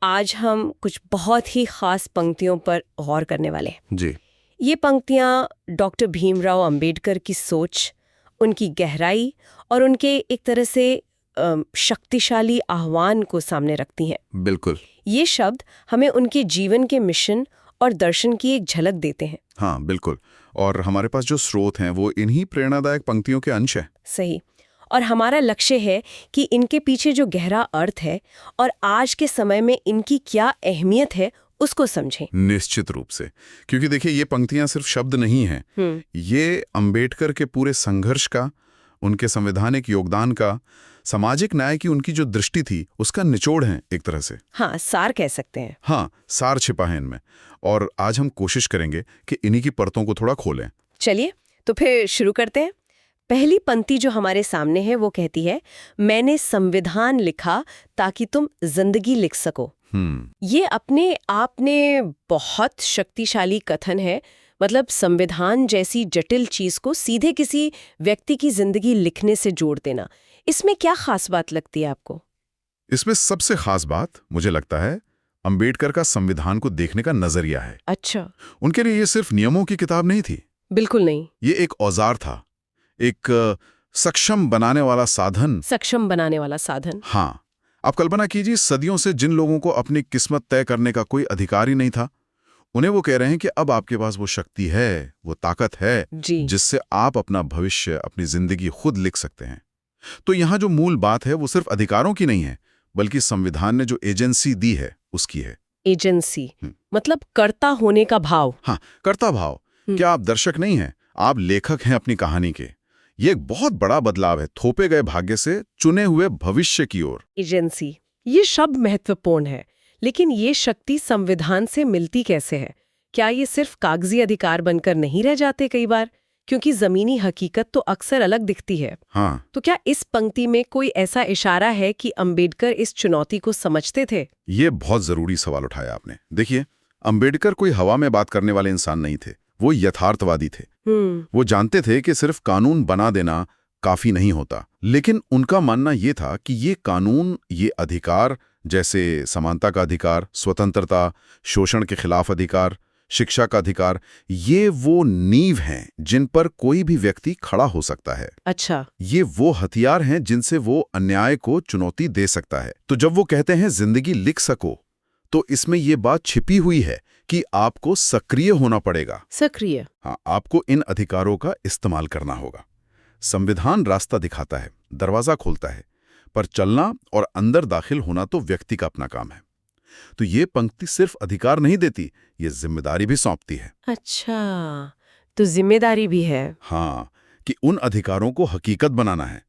आज हम कुछ बहुत ही खास पंक्तियों पर गौर करने वाले हैं। जी। ये पंक्तियां डॉक्टर भीमराव अंबेडकर की सोच, उनकी गहराई और उनके एक तरह से शक्तिशाली आह्वान को सामने रखती हैं। बिल्कुल। ये शब्द हमें उनके जीवन के मिशन और दर्शन की एक झलक देते हैं। हाँ, बिल्कुल। और हमारे पास जो स्रोत हैं वो इन्हीं प्रेरणादायक पंक्तियों के अंश हैं। सही। और हमारा लक्ष्य है कि इनके पीछे जो गहरा अर्थ है और आज के समय में इनकी क्या अहमियत है उसको समझें। निश्चित रूप से, क्योंकि देखिए ये पंक्तियां सिर्फ शब्द नहीं हैं। ये अंबेडकर के पूरे संघर्ष का, उनके संवैधानिक योगदान का, सामाजिक न्याय की उनकी जो दृष्टि थी उसका निचोड़ है एक तरह से। हाँ, सार कह सकते हैं। हाँ, सार छिपा है इनमें। और आज हम कोशिश करेंगे कि इन्हीं की परतों को थोड़ा खोलें। चलिए तो फिर शुरू करते हैं। पहली पंक्ति जो हमारे सामने है वो कहती है, मैंने संविधान लिखा ताकि तुम जिंदगी लिख सको। ये अपने आप में बहुत शक्तिशाली कथन है। मतलब संविधान जैसी जटिल चीज को सीधे किसी व्यक्ति की जिंदगी लिखने से जोड़ देना, इसमें क्या खास बात लगती है आपको? इसमें सबसे खास बात मुझे लगता है अंबेडकर का संविधान को देखने का नजरिया है। अच्छा। उनके लिए ये सिर्फ नियमों की किताब नहीं थी। बिल्कुल नहीं। ये एक औजार था, एक सक्षम बनाने वाला साधन। सक्षम बनाने वाला साधन। हाँ, आप कल्पना कीजिए सदियों से जिन लोगों को अपनी किस्मत तय करने का कोई अधिकार ही नहीं था, उन्हें वो कह रहे हैं कि अब आपके पास वो शक्ति है, वो ताकत है जिससे आप अपना भविष्य, अपनी जिंदगी खुद लिख सकते हैं। तो यहाँ जो मूल बात है वो सिर्फ अधिकारों की नहीं है, बल्कि संविधान ने जो एजेंसी दी है उसकी है। एजेंसी मतलब कर्ता होने का भाव। हाँ, कर्ता भाव। क्या आप दर्शक नहीं हैं, आप लेखक हैं अपनी कहानी के। ये एक बहुत बड़ा बदलाव है थोपे गए भाग्य से चुने हुए भविष्य की ओर। एजेंसी, ये शब्द महत्वपूर्ण है। लेकिन ये शक्ति संविधान से मिलती कैसे है? क्या ये सिर्फ कागजी अधिकार बनकर नहीं रह जाते कई बार? क्योंकि जमीनी हकीकत तो अक्सर अलग दिखती है। हाँ। तो क्या इस पंक्ति में कोई ऐसा इशारा है कि अंबेडकर इस चुनौती को समझते थे? ये बहुत जरूरी सवाल उठाया आपने। देखिए, अंबेडकर कोई हवा में बात करने वाले इंसान नहीं थे, वो यथार्थवादी थे। वो जानते थे कि सिर्फ कानून बना देना काफी नहीं होता, लेकिन उनका मानना ये था कि ये कानून, ये अधिकार जैसे समानता का अधिकार, स्वतंत्रता, शोषण के खिलाफ अधिकार, शिक्षा का अधिकार, ये वो नींव हैं जिन पर कोई भी व्यक्ति खड़ा हो सकता है। अच्छा। ये वो हथियार हैं जिनसे वो अन्याय को चुनौती दे सकता है। तो जब वो कहते हैं जिंदगी लिख सको, तो इसमें ये बात छिपी हुई है कि आपको सक्रिय होना पड़ेगा। सक्रिय? हाँ, आपको इन अधिकारों का इस्तेमाल करना होगा। संविधान रास्ता दिखाता है, दरवाजा खोलता है, पर चलना और अंदर दाखिल होना तो व्यक्ति का अपना काम है। तो ये पंक्ति सिर्फ अधिकार नहीं देती, ये जिम्मेदारी भी सौंपती है। अच्छा, तो जिम्मेदारी भी है। हाँ, कि उन अधिकारों को हकीकत बनाना है।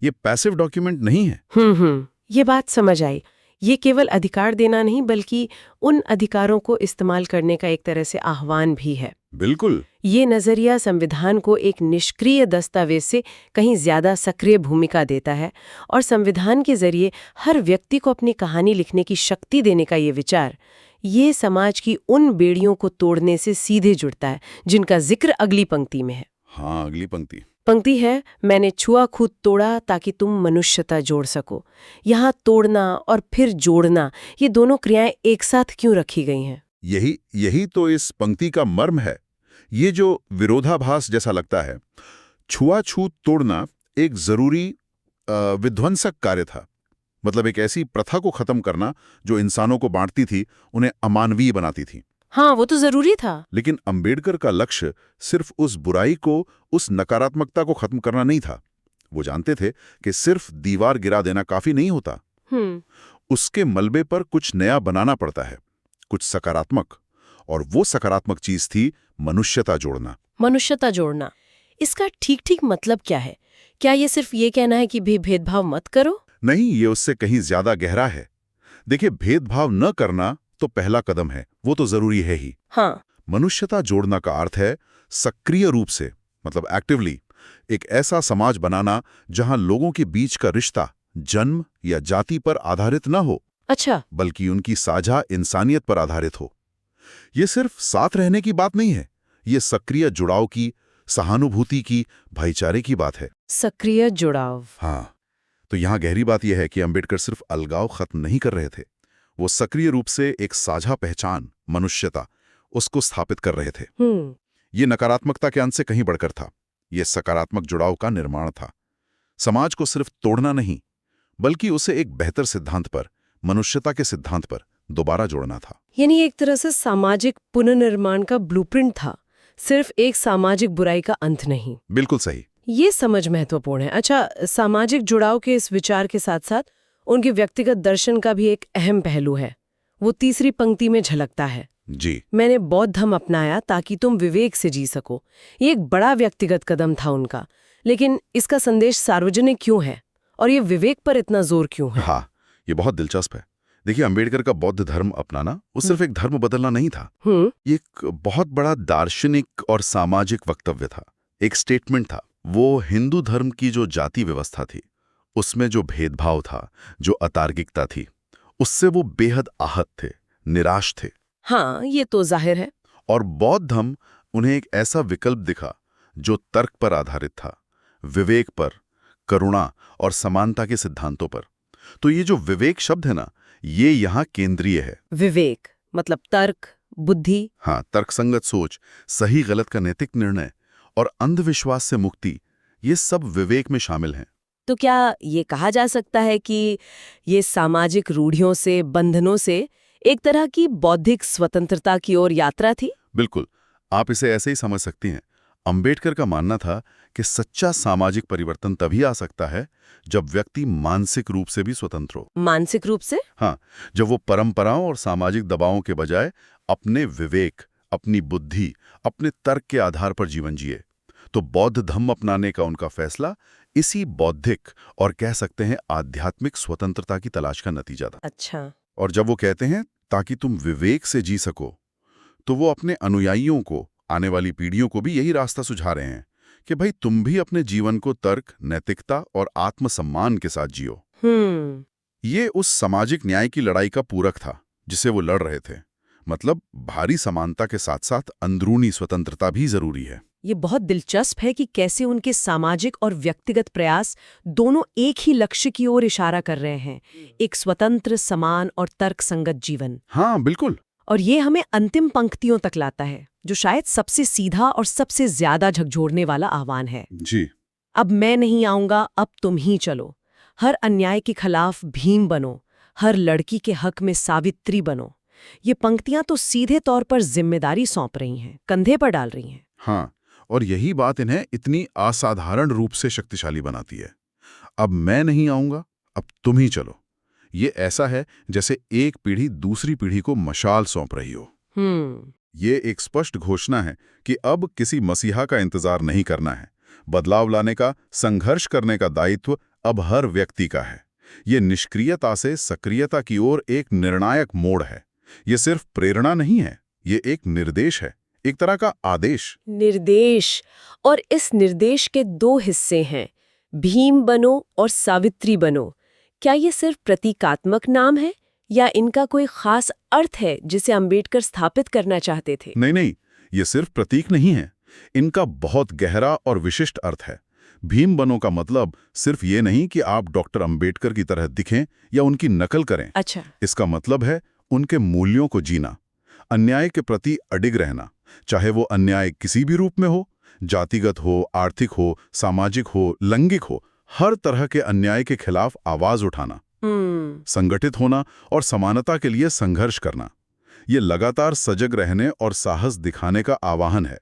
ये पैसिव डॉक्यूमेंट नहीं है। ये बात समझ आई। ये केवल अधिकार देना नहीं, बल्कि उन अधिकारों को इस्तेमाल करने का एक तरह से आह्वान भी है। बिल्कुल। ये नजरिया संविधान को एक निष्क्रिय दस्तावेज से कहीं ज्यादा सक्रिय भूमिका देता है, और संविधान के जरिए हर व्यक्ति को अपनी कहानी लिखने की शक्ति देने का ये विचार, ये समाज की उन बेड़ियों को तोड़ने से सीधे जुड़ता है जिनका जिक्र अगली पंक्ति में है। हाँ, अगली पंक्ति है, मैंने छुआ खुद तोड़ा ताकि तुम मनुष्यता जोड़ सको। यहाँ तोड़ना और फिर जोड़ना, ये दोनों क्रियाएं एक साथ क्यों रखी गई हैं? यही तो इस पंक्ति का मर्म है। ये जो विरोधाभास जैसा लगता है, छुआछूत तोड़ना एक जरूरी विध्वंसक कार्य था। मतलब एक ऐसी प्रथा को खत्म करना जो इंसानों को बांटती थी, उन्हें अमानवीय बनाती थी। हाँ, वो तो जरूरी था। लेकिन अंबेडकर का लक्ष्य सिर्फ उस बुराई को, उस नकारात्मकता को खत्म करना नहीं था। वो जानते थे कि सिर्फ दीवार गिरा देना काफी नहीं होता। उसके मलबे पर कुछ नया बनाना पड़ता है, कुछ सकारात्मक। और वो सकारात्मक चीज थी मनुष्यता जोड़ना। मनुष्यता जोड़ना, इसका ठीक ठीक मतलब क्या है? क्या ये सिर्फ ये कहना है कि भी भेदभाव मत करो? नहीं, ये उससे कहीं ज्यादा गहरा है। देखिए, भेदभाव न करना तो पहला कदम है, वो तो जरूरी है ही। हाँ। मनुष्यता जोड़ना का अर्थ है सक्रिय रूप से, मतलब एक्टिवली, एक ऐसा समाज बनाना जहां लोगों के बीच का रिश्ता जन्म या जाति पर आधारित न हो। अच्छा। बल्कि उनकी साझा इंसानियत पर आधारित हो। ये सिर्फ साथ रहने की बात नहीं है, ये सक्रिय जुड़ाव की, सहानुभूति की, भाईचारे की बात है। सक्रिय जुड़ाव। हाँ, तो यहां गहरी बात यह है कि अंबेडकर सिर्फ अलगाव खत्म नहीं कर रहे थे, वो सक्रिय रूप से एक साझा पहचान, मनुष्यता, उसको स्थापित कर रहे थे। ये नकारात्मकता के अंत से कहीं बढ़कर था। ये सकारात्मक जुड़ाव का निर्माण था। समाज को सिर्फ तोड़ना नहीं, बल्कि उसे एक बेहतर सिद्धांत पर, मनुष्यता के सिद्धांत पर दोबारा जोड़ना था। यानी एक तरह से सामाजिक पुनर्निर्माण का ब्लूप्रिंट था, सिर्फ एक सामाजिक बुराई का अंत नहीं। बिल्कुल सही। ये समझ महत्वपूर्ण है। अच्छा, सामाजिक जुड़ाव के इस विचार के साथ साथ उनके व्यक्तिगत दर्शन का भी एक अहम पहलू है। वो तीसरी पंक्ति में झलकता है। जी। मैंने बौद्ध धर्म अपनाया ताकि तुम विवेक से जी सको। ये एक बड़ा व्यक्तिगत कदम था उनका, लेकिन इसका संदेश सार्वजनिक क्यों है और ये विवेक पर इतना जोर क्यों है? हाँ, ये बहुत दिलचस्प है। देखिए, अंबेडकर का बौद्ध धर्म अपनाना वो सिर्फ एक धर्म बदलना नहीं था। ये एक बहुत बड़ा दार्शनिक और सामाजिक वक्तव्य था, एक स्टेटमेंट था। वो हिंदू धर्म की जो जाति व्यवस्था थी, उसमें जो भेदभाव था, जो अतार्किकता थी, उससे वो बेहद आहत थे, निराश थे। हाँ, ये तो जाहिर है। और बौद्ध धर्म उन्हें एक ऐसा विकल्प दिखा जो तर्क पर आधारित था, विवेक पर, करुणा और समानता के सिद्धांतों पर। तो ये जो विवेक शब्द है ना, ये यहाँ केंद्रीय है। विवेक मतलब तर्क, बुद्धि। हाँ, तर्कसंगत सोच, सही गलत का नैतिक निर्णय और अंधविश्वास से मुक्ति, ये सब विवेक में शामिल हैं। तो क्या ये कहा जा सकता है कि ये सामाजिक रूढ़ियों से, बंधनों से एक तरह की बौद्धिक स्वतंत्रता की ओर यात्रा थी? बिल्कुल, आप इसे ऐसे ही समझ सकती हैं। अंबेडकर का मानना था कि सच्चा सामाजिक परिवर्तन तभी आ सकता है जब व्यक्ति मानसिक रूप से भी स्वतंत्र हो। मानसिक रूप से? हाँ, जब वो परंपराओं और सामाजिक दबावों के बजाय अपने विवेक, अपनी बुद्धि, अपने तर्क के आधार पर जीवन जिए। तो बौद्ध धर्म अपनाने का उनका फैसला इसी बौद्धिक और कह सकते हैं आध्यात्मिक स्वतंत्रता की तलाश का नतीजा था। अच्छा। और जब वो कहते हैं ताकि तुम विवेक से जी सको, तो वो अपने अनुयायियों को, आने वाली पीढ़ियों को भी यही रास्ता सुझा रहे हैं कि भाई तुम भी अपने जीवन को तर्क, नैतिकता और आत्मसम्मान के साथ जियो। ये उस सामाजिक न्याय की लड़ाई का पूरक था जिसे वो लड़ रहे थे। मतलब भारी समानता के साथ साथ अंदरूनी स्वतंत्रता भी जरूरी है। ये बहुत दिलचस्प है कि कैसे उनके सामाजिक और व्यक्तिगत प्रयास दोनों एक ही लक्ष्य की ओर इशारा कर रहे हैं, एक स्वतंत्र, समान और तर्कसंगत जीवन। हाँ, बिल्कुल। और ये हमें अंतिम पंक्तियों तक लाता है, जो शायद सबसे सीधा और सबसे ज्यादा झकझोरने वाला आह्वान है। जी। अब मैं नहीं आऊंगा, अब तुम ही चलो। हर अन्याय के खिलाफ भीम बनो, हर लड़की के हक में सावित्री बनो। ये पंक्तियां तो सीधे तौर पर जिम्मेदारी सौंप रही हैं, कंधे पर डाल रही हैं। हाँ, और यही बात इन्हें इतनी असाधारण रूप से शक्तिशाली बनाती है। अब मैं नहीं आऊंगा, अब तुम ही चलो। ये ऐसा है जैसे एक पीढ़ी दूसरी पीढ़ी को मशाल सौंप रही हो। ये एक स्पष्ट घोषणा है कि अब किसी मसीहा का इंतजार नहीं करना है। बदलाव लाने का, संघर्ष करने का दायित्व अब हर व्यक्ति का है। ये निष्क्रियता से सक्रियता की ओर एक निर्णायक मोड़ है। ये सिर्फ प्रेरणा नहीं है, ये एक निर्देश है, एक तरह का आदेश। निर्देश। और इस निर्देश के दो हिस्से हैं, भीम बनो और सावित्री बनो। क्या ये सिर्फ प्रतीकात्मक नाम है या इनका कोई खास अर्थ है जिसे अंबेडकर स्थापित करना चाहते थे? नहीं, ये सिर्फ प्रतीक नहीं है। इनका बहुत गहरा और विशिष्ट अर्थ है। भीम बनो का मतलब सिर्फ ये नहीं कि आप डॉक्टर अंबेडकर की तरह दिखें या उनकी नकल करें। अच्छा। इसका मतलब है उनके मूल्यों को जीना, अन्याय के प्रति अडिग रहना, चाहे वो अन्याय किसी भी रूप में हो, जातिगत हो, आर्थिक हो, सामाजिक हो, लैंगिक हो, हर तरह के अन्याय के खिलाफ आवाज उठाना, संगठित होना और समानता के लिए संघर्ष करना। ये लगातार सजग रहने और साहस दिखाने का आह्वान है।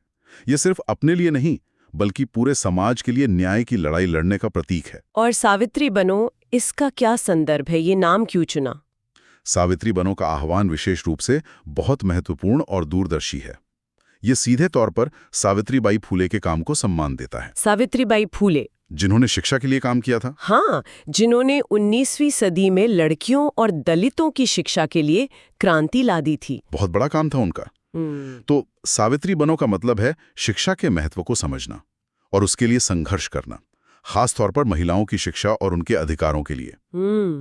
ये सिर्फ अपने लिए नहीं, बल्कि पूरे समाज के लिए न्याय की लड़ाई लड़ने का प्रतीक है। और सावित्री बनो, इसका क्या संदर्भ है? ये नाम क्यों चुना? सावित्री बनो का आह्वान विशेष रूप से बहुत महत्वपूर्ण और दूरदर्शी है। ये सीधे तौर पर सावित्रीबाई फूले के काम को सम्मान देता है। सावित्रीबाई फूले, जिन्होंने शिक्षा के लिए काम किया था। हाँ, जिन्होंने 19वीं सदी में लड़कियों और दलितों की शिक्षा के लिए क्रांति ला दी थी। बहुत बड़ा काम था उनका। तो सावित्री बनो का मतलब है शिक्षा के महत्व को समझना और उसके लिए संघर्ष करना, खास तौर पर महिलाओं की शिक्षा और उनके अधिकारों के लिए।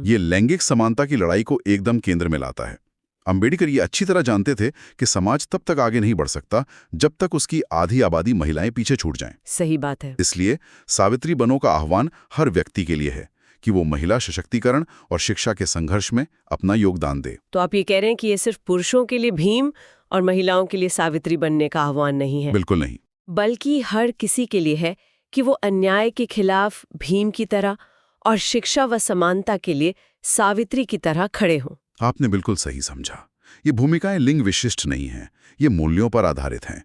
ये लैंगिक समानता की लड़ाई को एकदम केंद्र में लाता है। अंबेडकर ये अच्छी तरह जानते थे कि समाज तब तक आगे नहीं बढ़ सकता जब तक उसकी आधी आबादी महिलाएं पीछे छूट जाएं। सही बात है। इसलिए सावित्री बनो का आह्वान हर व्यक्ति के लिए है कि वो महिला सशक्तिकरण और शिक्षा के संघर्ष में अपना योगदान दे। तो आप ये कह रहे हैं कि ये सिर्फ पुरुषों के लिए भीम और महिलाओं के लिए सावित्री बनने का आह्वान नहीं है? बिल्कुल नहीं। बल्कि हर किसी के लिए है कि वो अन्याय के खिलाफ भीम की तरह और शिक्षा व समानता के लिए सावित्री की तरह खड़े हों। आपने बिल्कुल सही समझा। ये भूमिकाएं लिंग विशिष्ट नहीं हैं, ये मूल्यों पर आधारित हैं।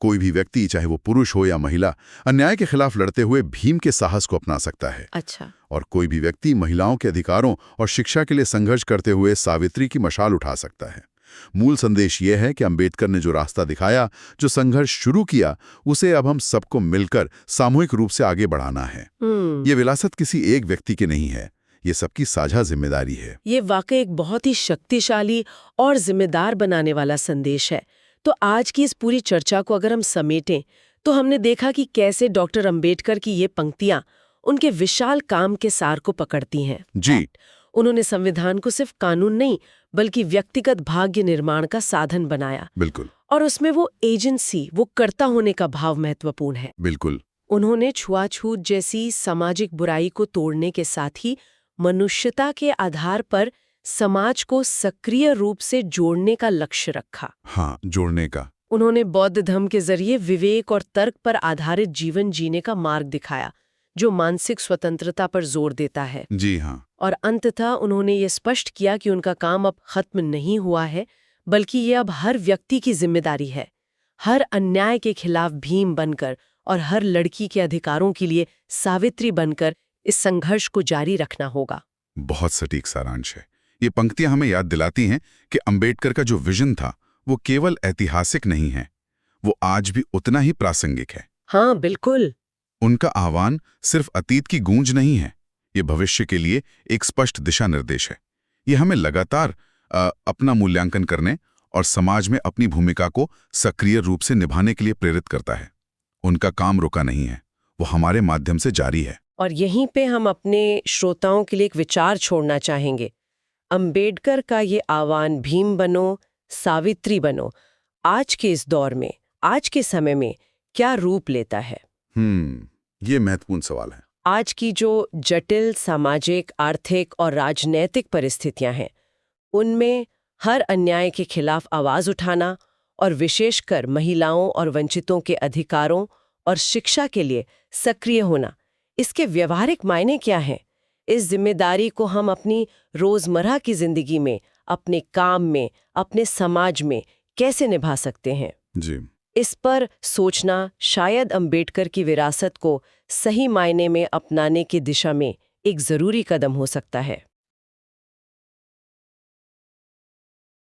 कोई भी व्यक्ति, चाहे वो पुरुष हो या महिला, अन्याय के खिलाफ लड़ते हुए भीम के साहस को अपना सकता है। अच्छा। और कोई भी व्यक्ति महिलाओं के अधिकारों और शिक्षा के लिए संघर्ष करते हुए सावित्री की मशाल उठा सकता है। मूल संदेश ये है कि अंबेडकर ने जो रास्ता दिखाया, जो संघर्ष शुरू किया, उसे अब हम सबको मिलकर सामूहिक रूप से आगे बढ़ाना है। ये विरासत किसी एक व्यक्ति की नहीं है, ये सबकी साझा जिम्मेदारी है। ये वाकई एक बहुत ही शक्तिशाली और जिम्मेदार बनाने वाला संदेश है। तो आज की इस पूरी चर्चा को अगर हम समेटें, तो हमने देखा कि कैसे डॉक्टर अंबेडकर की ये पंक्तियां उनके विशाल काम के सार को पकड़ती हैं। जी। उन्होंने संविधान को सिर्फ कानून नहीं, बल्कि व्यक्तिगत भाग्य निर्माण का साधन बनाया। बिल्कुल। और उसमें वो एजेंसी, वो कर्ता होने का भाव महत्वपूर्ण है। बिल्कुल। उन्होंने छुआछूत जैसी सामाजिक बुराई को तोड़ने के साथ ही मनुष्यता के आधार पर समाज को सक्रिय रूप से जोड़ने का लक्ष्य रखा। हाँ, जोड़ने का। उन्होंने बौद्ध धर्म के जरिए विवेक और तर्क पर आधारित जीवन जीने का मार्ग दिखाया, जो मानसिक स्वतंत्रता पर जोर देता है। जी हाँ। और अंततः उन्होंने ये स्पष्ट किया कि उनका काम अब खत्म नहीं हुआ है, बल्कि ये अब हर व्यक्ति की जिम्मेदारी है, हर अन्याय के खिलाफ भीम बनकर और हर लड़की के अधिकारों के लिए सावित्री बनकर इस संघर्ष को जारी रखना होगा। बहुत सटीक सारांश है। ये पंक्तियां हमें याद दिलाती हैं कि अंबेडकर का जो विजन था, वो केवल ऐतिहासिक नहीं है, वो आज भी उतना ही प्रासंगिक है। हाँ, बिल्कुल। उनका आह्वान सिर्फ अतीत की गूंज नहीं है, ये भविष्य के लिए एक स्पष्ट दिशा निर्देश है। ये हमें लगातार अपना मूल्यांकन करने और समाज में अपनी भूमिका को सक्रिय रूप से निभाने के लिए प्रेरित करता है। उनका काम रुका नहीं है, वो हमारे माध्यम से जारी है। और यहीं पे हम अपने श्रोताओं के लिए एक विचार छोड़ना चाहेंगे। अंबेडकर का ये आह्वान भीम बनो, सावित्री बनो, आज के इस दौर में, आज के समय में क्या रूप लेता है? ये महत्वपूर्ण सवाल है। आज की जो जटिल सामाजिक, आर्थिक और राजनैतिक परिस्थितियां हैं, उनमें हर अन्याय के खिलाफ आवाज उठाना और विशेषकर महिलाओं और वंचितों के अधिकारों और शिक्षा के लिए सक्रिय होना, इसके व्यवहारिक मायने क्या हैं? इस जिम्मेदारी को हम अपनी रोजमर्रा की जिंदगी में, अपने काम में, अपने समाज में कैसे निभा सकते हैं? जी। इस पर सोचना शायद अंबेडकर की विरासत को सही मायने में अपनाने की दिशा में एक जरूरी कदम हो सकता है।